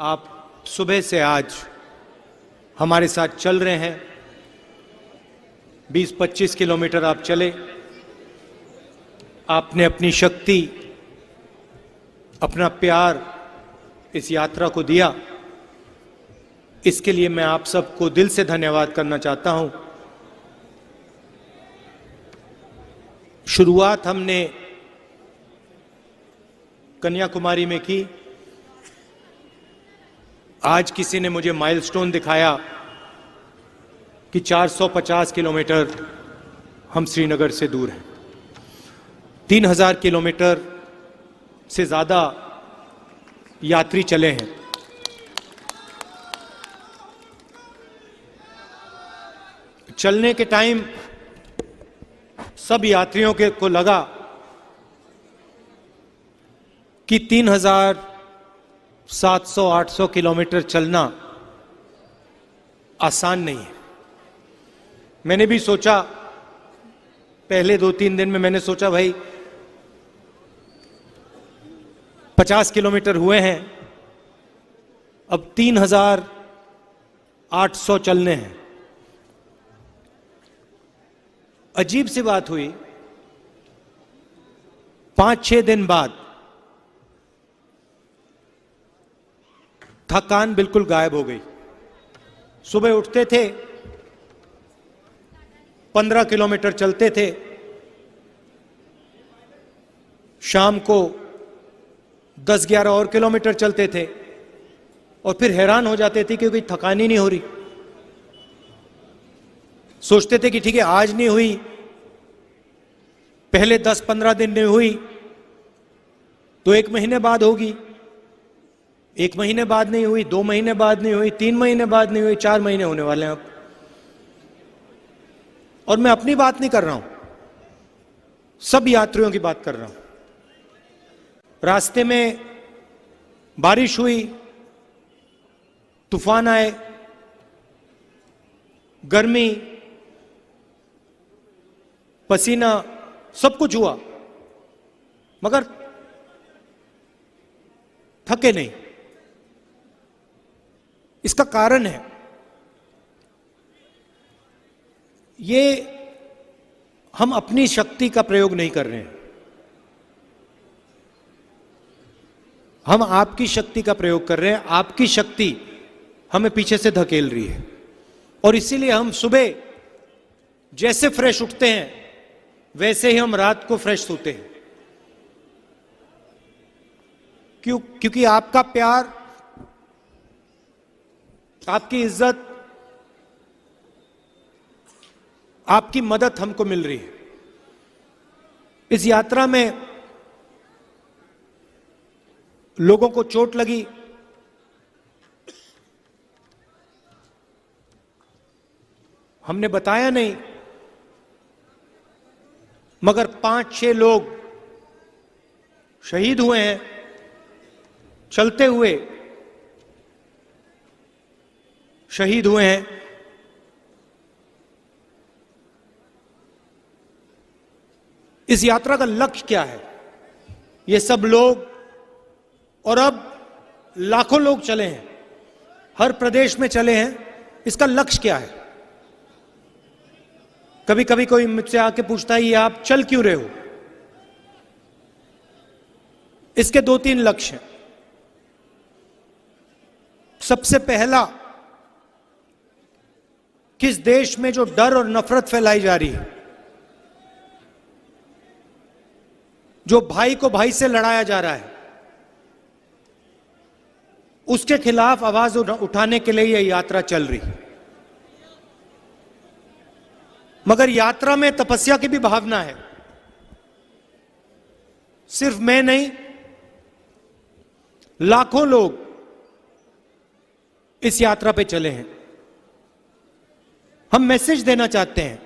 आप सुबह से आज हमारे साथ चल रहे हैं। 20-25 किलोमीटर आप चले। आपने अपनी शक्ति, अपना प्यार इस यात्रा को दिया। इसके लिए मैं आप सबको दिल से धन्यवाद करना चाहता हूं। शुरुआत हमने कन्याकुमारी में की। आज किसी ने मुझे माइलस्टोन दिखाया कि 450 किलोमीटर हम श्रीनगर से दूर हैं। 3000 किलोमीटर से ज़्यादा यात्री चले हैं। चलने के टाइम सब यात्रियों को लगा कि 3700-800 किलोमीटर चलना आसान नहीं है। मैंने भी सोचा, पहले 2-3 दिन में मैंने सोचा भाई 50 किलोमीटर हुए हैं, अब 3800 चलने हैं। अजीब सी बात हुई, 5-6 दिन बाद थकान बिल्कुल गायब हो गई। सुबह उठते थे, 15 किलोमीटर चलते थे, शाम को 10-11 और किलोमीटर चलते थे और फिर हैरान हो जाते थे क्योंकि थकान ही नहीं हो रही। सोचते थे कि ठीक है, आज नहीं हुई, पहले 10-15 दिन नहीं हुई तो 1 महीने बाद होगी, 1 महीने बाद नहीं हुई, 2 महीने बाद नहीं हुई, 3 महीने बाद नहीं हुई, 4 महीने होने वाले हैं अब। और मैं अपनी बात नहीं कर रहा हूं, सब यात्रियों की बात कर रहा हूं। रास्ते में बारिश हुई, तूफान आए, गर्मी, पसीना, सब कुछ हुआ, मगर थके नहीं। इसका कारण है ये हम अपनी शक्ति का प्रयोग नहीं कर रहे हैं, हम आपकी शक्ति का प्रयोग कर रहे हैं। आपकी शक्ति हमें पीछे से धकेल रही है और इसीलिए हम सुबह जैसे फ्रेश उठते हैं वैसे ही हम रात को फ्रेश सोते हैं। क्योंकि आपका प्यार, आपकी इज्जत, आपकी मदद हमको मिल रही है। इस यात्रा में लोगों को चोट लगी, हमने बताया नहीं, मगर 5-6 लोग शहीद हुए हैं चलते हुए, शहीद हुए हैं। इस यात्रा का लक्ष्य क्या है? ये सब लोग और अब लाखों लोग चले हैं, हर प्रदेश में चले हैं। इसका लक्ष्य क्या है? कभी कभी कोई मुझसे आके पूछता है ये आप चल क्यों रहे हो? इसके 2-3 लक्ष्य हैं। सबसे पहला, किस देश में जो डर और नफरत फैलाई जा रही है, जो भाई को भाई से लड़ाया जा रहा है, उसके खिलाफ आवाज उठाने के लिए यह यात्रा चल रही है। मगर यात्रा में तपस्या की भी भावना है। सिर्फ मैं नहीं, लाखों लोग इस यात्रा पे चले हैं। हम मैसेज देना चाहते हैं।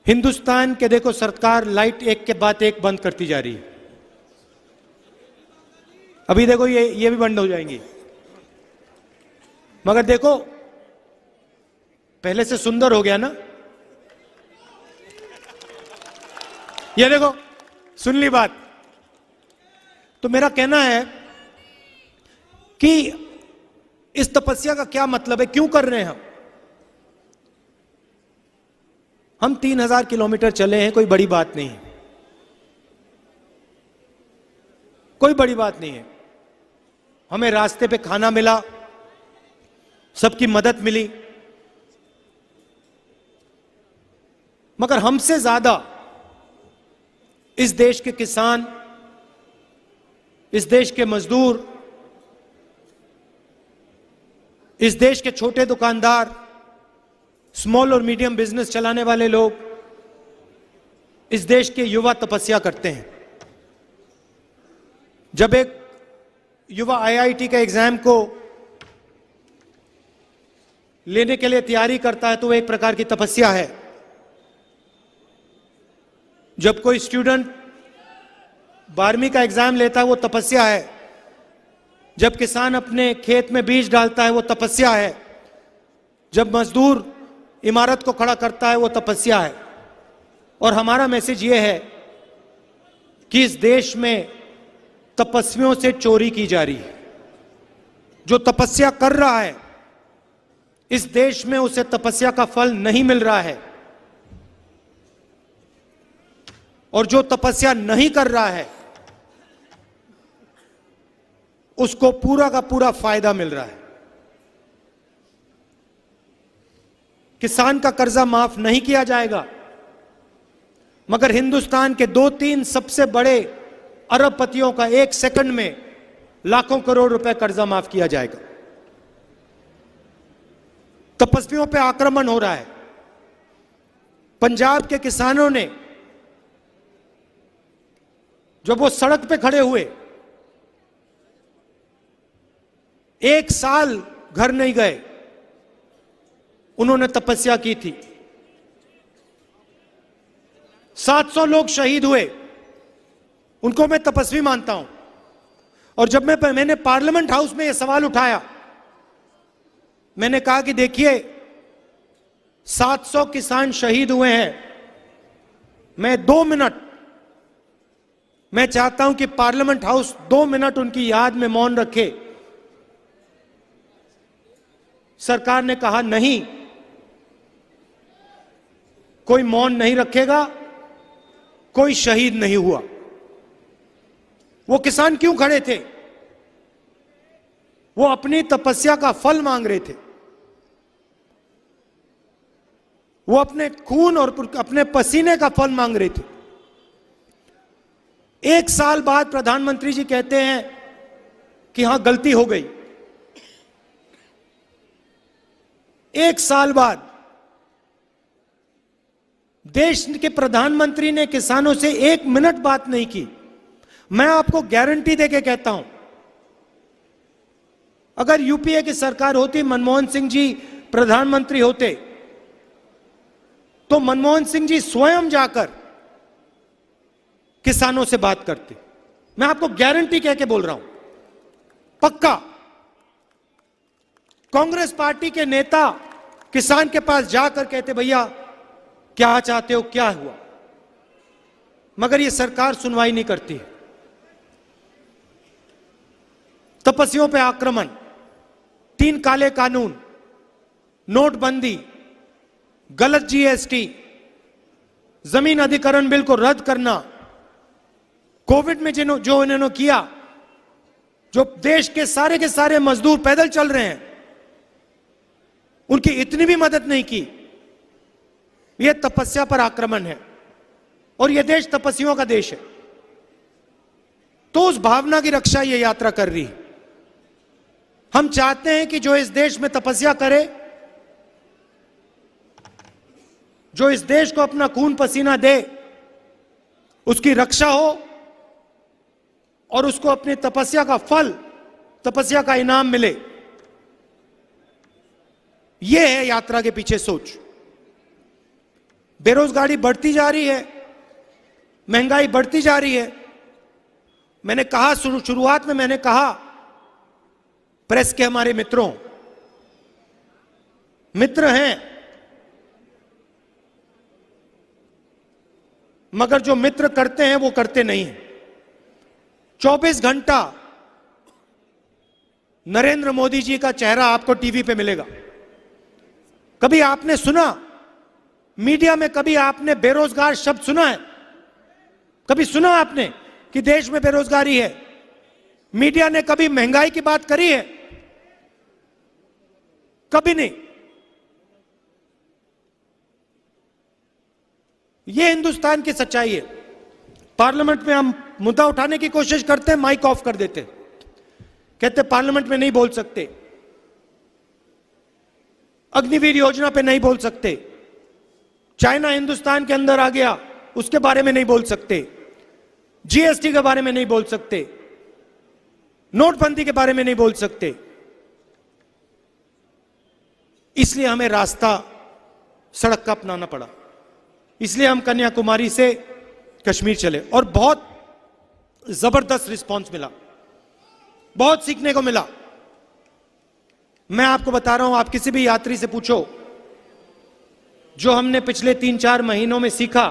हिंदुस्तान के देखो, सरकार लाइट एक के बाद एक बंद करती जा रही है। अभी देखो ये भी बंद हो जाएंगी, मगर देखो पहले से सुंदर हो गया ना। ये देखो, सुन ली बात। तो मेरा कहना है कि इस तपस्या का क्या मतलब है, क्यों कर रहे हैं हम 3000 किलोमीटर चले हैं, कोई बड़ी बात नहीं है, कोई बड़ी बात नहीं है। हमें रास्ते पे खाना मिला, सबकी मदद मिली, मगर हमसे ज्यादा इस देश के किसान, इस देश के मजदूर, इस देश के छोटे दुकानदार, स्मॉल और मीडियम बिजनेस चलाने वाले लोग, इस देश के युवा तपस्या करते हैं। जब एक युवा आईआईटी का एग्जाम को लेने के लिए तैयारी करता है तो वो एक प्रकार की तपस्या है। जब कोई स्टूडेंट 12वीं का एग्जाम लेता है वो तपस्या है। जब किसान अपने खेत में बीज डालता है वो तपस्या है। जब मजदूर इमारत को खड़ा करता है वो तपस्या है। और हमारा मैसेज ये है कि इस देश में तपस्वियों से चोरी की जा रही है। जो तपस्या कर रहा है इस देश में उसे तपस्या का फल नहीं मिल रहा है, और जो तपस्या नहीं कर रहा है उसको पूरा का पूरा फायदा मिल रहा है। किसान का कर्जा माफ नहीं किया जाएगा, मगर हिंदुस्तान के 2-3 सबसे बड़े अरबपतियों का 1 सेकंड में लाखों करोड़ रुपए कर्जा माफ किया जाएगा। तपस्वियों पे आक्रमण हो रहा है। पंजाब के किसानों ने जब वो सड़क पे खड़े हुए, 1 साल घर नहीं गए, उन्होंने तपस्या की थी। 700 लोग शहीद हुए, उनको मैं तपस्वी मानता हूं। और जब मैंने पार्लियामेंट हाउस में यह सवाल उठाया, मैंने कहा कि देखिए 700 किसान शहीद हुए हैं, मैं 2 मिनट मैं चाहता हूं कि पार्लियामेंट हाउस 2 मिनट उनकी याद में मौन रखे। सरकार ने कहा नहीं, कोई मौन नहीं रखेगा, कोई शहीद नहीं हुआ। वो किसान क्यों खड़े थे? वो अपनी तपस्या का फल मांग रहे थे। वो अपने खून और अपने पसीने का फल मांग रहे थे। 1 साल बाद प्रधानमंत्री जी कहते हैं कि हां गलती हो गई। 1 साल बाद देश के प्रधानमंत्री ने किसानों से 1 मिनट बात नहीं की। मैं आपको गारंटी देके कहता हूं, अगर यूपीए की सरकार होती, मनमोहन सिंह जी प्रधानमंत्री होते, तो मनमोहन सिंह जी स्वयं जाकर किसानों से बात करते। मैं आपको गारंटी कह के बोल रहा हूं, पक्का। कांग्रेस पार्टी के नेता किसान के पास जाकर कहते, भैया क्या चाहते हो, क्या हुआ? मगर यह सरकार सुनवाई नहीं करती। तपस्वियों पे आक्रमण, 3 काले कानून, नोटबंदी, गलत जीएसटी, जमीन अधिग्रहण बिल को रद्द करना, कोविड में जो इन्होंने किया, जो देश के सारे मजदूर पैदल चल रहे हैं, उनकी इतनी भी मदद नहीं की। यह तपस्या पर आक्रमण है, और यह देश तपस्वियों का देश है। तो उस भावना की रक्षा यह यात्रा कर रही है। हम चाहते हैं कि जो इस देश में तपस्या करे, जो इस देश को अपना खून पसीना दे, उसकी रक्षा हो और उसको अपनी तपस्या का फल, तपस्या का इनाम मिले। यह है यात्रा के पीछे सोच। बेरोजगारी बढ़ती जा रही है, महंगाई बढ़ती जा रही है। मैंने कहा शुरुआत में, मैंने कहा प्रेस के हमारे मित्र हैं, मगर जो मित्र करते हैं वो करते नहीं हैं। 24 घंटा नरेंद्र मोदी जी का चेहरा आपको टीवी पे मिलेगा। कभी आपने सुना मीडिया में, कभी आपने बेरोजगार शब्द सुना है? कभी सुना आपने कि देश में बेरोजगारी है? मीडिया ने कभी महंगाई की बात करी है? कभी नहीं। यह हिंदुस्तान की सच्चाई है। पार्लियामेंट में हम मुद्दा उठाने की कोशिश करते हैं, माइक ऑफ कर देते, कहते पार्लियामेंट में नहीं बोल सकते, अग्निवीर योजना पे नहीं बोल सकते, चाइना हिंदुस्तान के अंदर आ गया उसके बारे में नहीं बोल सकते, जीएसटी के बारे में नहीं बोल सकते, नोटबंदी के बारे में नहीं बोल सकते। इसलिए हमें रास्ता सड़क का अपनाना पड़ा। इसलिए हम कन्याकुमारी से कश्मीर चले और बहुत जबरदस्त रिस्पांस मिला, बहुत सीखने को मिला। मैं आपको बता रहा हूं, आप किसी भी यात्री से पूछो, जो हमने पिछले 3-4 महीनों में सीखा,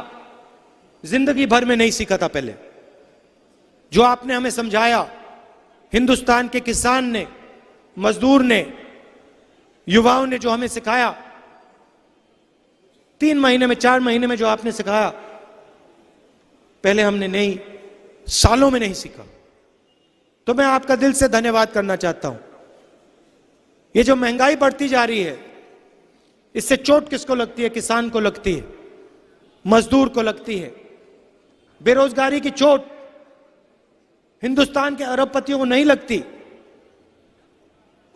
जिंदगी भर में नहीं सीखा था पहले। जो आपने हमें समझाया, हिंदुस्तान के किसान ने, मजदूर ने, युवाओं ने जो हमें सिखाया, 3 महीने में, 4 महीने में जो आपने सिखाया, पहले हमने नहीं, सालों में नहीं सीखा। तो मैं आपका दिल से धन्यवाद करना चाहता हूं। ये जो महंगाई बढ़ती जा रही है, इससे चोट किसको लगती है? किसान को लगती है, मजदूर को लगती है। बेरोजगारी की चोट हिंदुस्तान के अरबपतियों को नहीं लगती,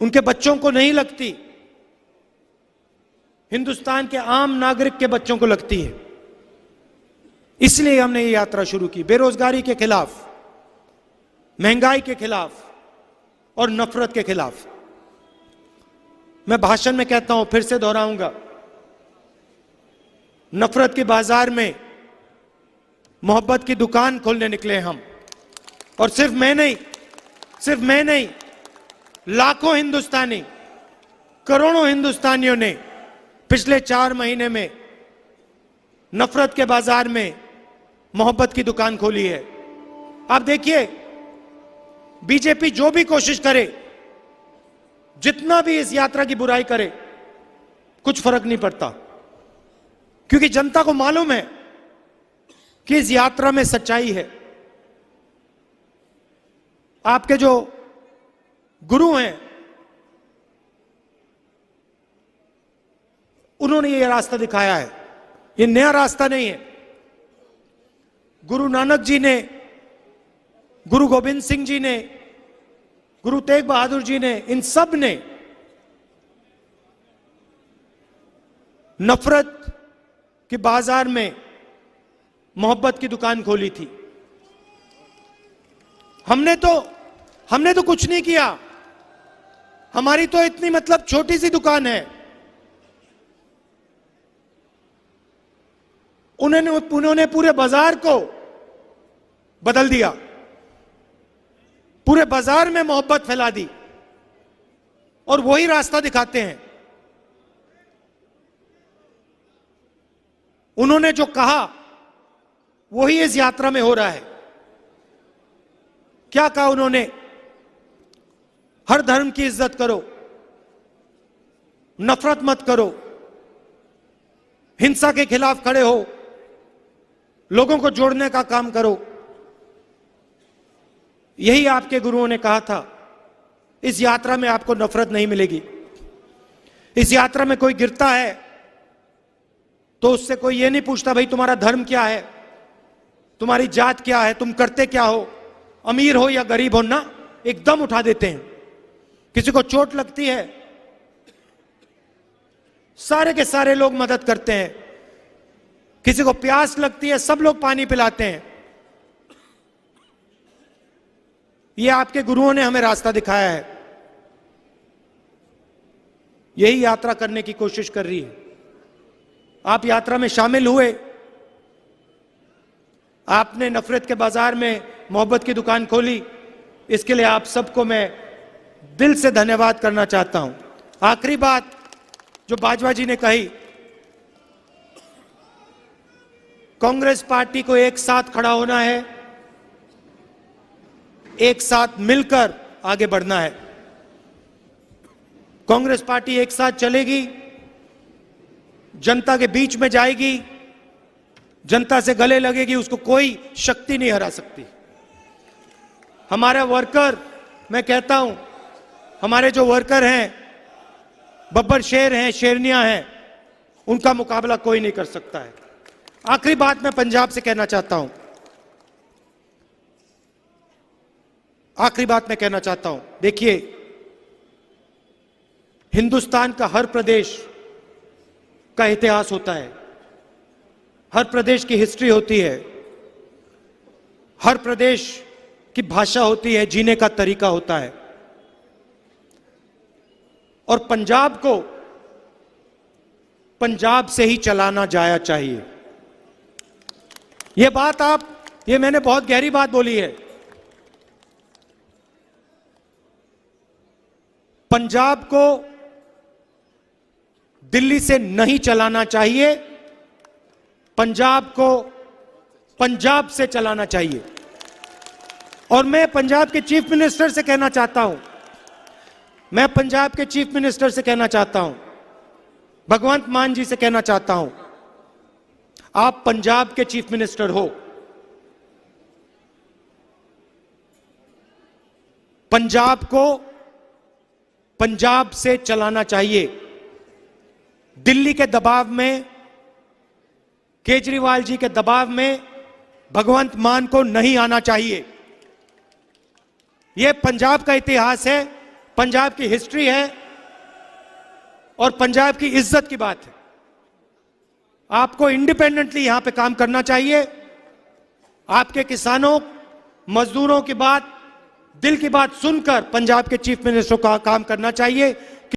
उनके बच्चों को नहीं लगती, हिंदुस्तान के आम नागरिक के बच्चों को लगती है। इसलिए हमने ये यात्रा शुरू की, बेरोजगारी के खिलाफ, महंगाई के खिलाफ और नफरत के खिलाफ। मैं भाषण में कहता हूं, फिर से दोहराऊंगा, नफरत के बाजार में मोहब्बत की दुकान खोलने निकले हम। और सिर्फ मैं नहीं, लाखों हिंदुस्तानी, करोड़ों हिंदुस्तानियों ने पिछले 4 महीने में नफरत के बाजार में मोहब्बत की दुकान खोली है। आप देखिए, बीजेपी जो भी कोशिश करे, जितना भी इस यात्रा की बुराई करे, कुछ फर्क नहीं पड़ता, क्योंकि जनता को मालूम है कि इस यात्रा में सच्चाई है। आपके जो गुरु हैं, उन्होंने ये रास्ता दिखाया है, ये नया रास्ता नहीं है। गुरु नानक जी ने, गुरु गोविंद सिंह जी ने, गुरु तेग बहादुर जी ने, इन सब ने नफरत के बाजार में मोहब्बत की दुकान खोली थी। हमने तो कुछ नहीं किया, हमारी तो इतनी मतलब छोटी सी दुकान है। उन्होंने पूरे बाजार को बदल दिया, पूरे बाजार में मोहब्बत फैला दी और वही रास्ता दिखाते हैं। उन्होंने जो कहा वही इस यात्रा में हो रहा है। क्या कहा उन्होंने? हर धर्म की इज्जत करो, नफरत मत करो, हिंसा के खिलाफ खड़े हो, लोगों को जोड़ने का काम करो। यही आपके गुरुओं ने कहा था। इस यात्रा में आपको नफरत नहीं मिलेगी। इस यात्रा में कोई गिरता है तो उससे कोई ये नहीं पूछता भाई तुम्हारा धर्म क्या है, तुम्हारी जात क्या है, तुम करते क्या हो, अमीर हो या गरीब हो, ना, एकदम उठा देते हैं। किसी को चोट लगती है, सारे के सारे लोग मदद करते हैं। किसी को प्यास लगती है, सब लोग पानी पिलाते हैं। ये आपके गुरुओं ने हमें रास्ता दिखाया है। यही यात्रा करने की कोशिश कर रही है। आप यात्रा में शामिल हुए, आपने नफरत के बाजार में मोहब्बत की दुकान खोली, इसके लिए आप सबको मैं दिल से धन्यवाद करना चाहता हूं। आखिरी बात जो बाजवा जी ने कही, कांग्रेस पार्टी को एक साथ खड़ा होना है, एक साथ मिलकर आगे बढ़ना है। कांग्रेस पार्टी एक साथ चलेगी, जनता के बीच में जाएगी, जनता से गले लगेगी, उसको कोई शक्ति नहीं हरा सकती। हमारे वर्कर, मैं कहता हूं, हमारे जो वर्कर हैं, बब्बर शेर हैं, शेरनियां हैं, उनका मुकाबला कोई नहीं कर सकता है। आखिरी बात मैं पंजाब से कहना चाहता हूं, देखिए, हिंदुस्तान का हर प्रदेश का इतिहास होता है, हर प्रदेश की हिस्ट्री होती है, हर प्रदेश की भाषा होती है, जीने का तरीका होता है। और पंजाब को पंजाब से ही चलाना जाया चाहिए। ये मैंने बहुत गहरी बात बोली है। पंजाब को दिल्ली से नहीं चलाना चाहिए, पंजाब को पंजाब से चलाना चाहिए। और मैं पंजाब के चीफ मिनिस्टर से कहना चाहता हूं, भगवंत मान जी से कहना चाहता हूं, आप पंजाब के चीफ मिनिस्टर हो, पंजाब को पंजाब से चलाना चाहिए। दिल्ली के दबाव में, केजरीवाल जी के दबाव में भगवंत मान को नहीं आना चाहिए। यह पंजाब का इतिहास है, पंजाब की हिस्ट्री है और पंजाब की इज्जत की बात है। आपको इंडिपेंडेंटली यहां पे काम करना चाहिए। आपके किसानों, मजदूरों की बात, दिल की बात सुनकर पंजाब के चीफ मिनिस्टर का काम करना चाहिए।